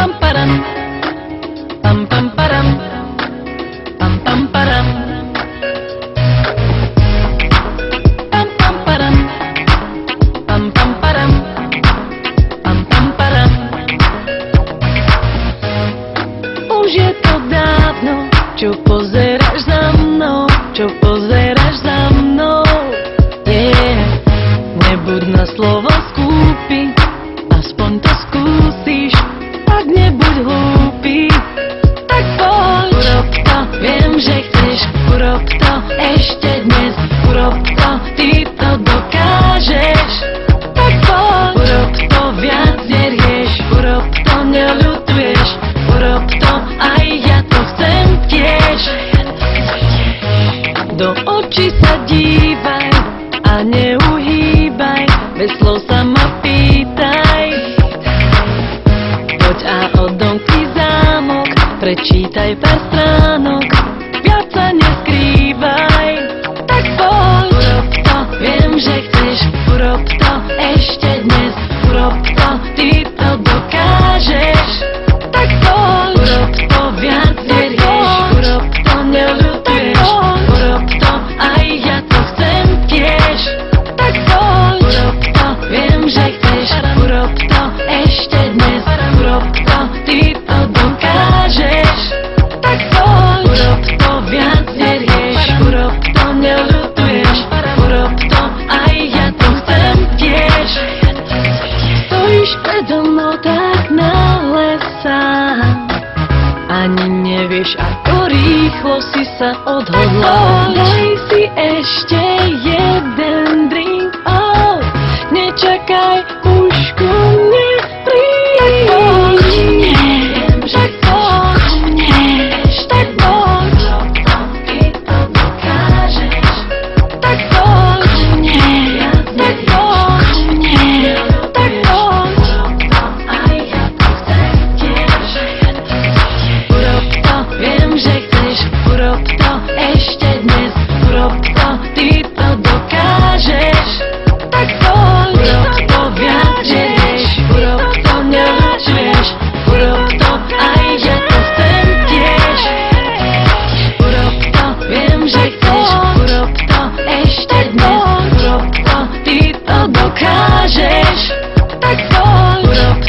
pam param, pam pam param, pam pam param, pam pam param, pam pam param, pam pam param. Už je to dávno, čo pozeráš za mnou, čo pozeráš za mnou. Nebuď na slovo skúpi, aspoň to skúsiš, tak nebuď hlúpy. Tak poď, urob to, viem, že chceš, urob to ešte dnes, urob to, ty to dokážeš. Tak poď, urob to, viac nerieš, urob to, neľutuješ, urob to, aj ja to chcem tiež. Do očí sa dívaj a neuhýbaj, bez slov sa ma pýtaj. Poď a odomkni zámok, prečítaj pár stránok, viac sa neskrývaj. Tak poď, urob to, viem, že chceš, urob to ešte dnes, urob to, ty to dokážeš. Tak poď, urob to, viac nerieš, urob to, neľutuješ, urob to, aj ja to chcem tiež. Tak poď, urob to, viem, že chceš, urob to ešte dnes, urob to, ty to dokážeš. Tak poď, urob to, viac nerieš, urob to, neľutuješ, urob to, aj ja to chcem tiež. Stojíš predo mnou tak náhle sám, ani nevieš, ako rýchlo si sa odhodlal. Daj si ešte jeden drink, oh, nečakaj, už ku mne príď. Tak poď, tak poď, ty to dokážeš. Tak poď, tak poď, tak poď, aj ja to chcem tiež. Urob to, viem, že chceš, urob to ešte dnes, urob to, ty to dokážeš. Tak poď, urob to, viac nerieš, urob to, neľutuješ, urob to, aj ja to chcem tiež. Urob to, viem, že chceš, urob to ešte dnes, urob to, ty to dokážeš. Tak poď, urob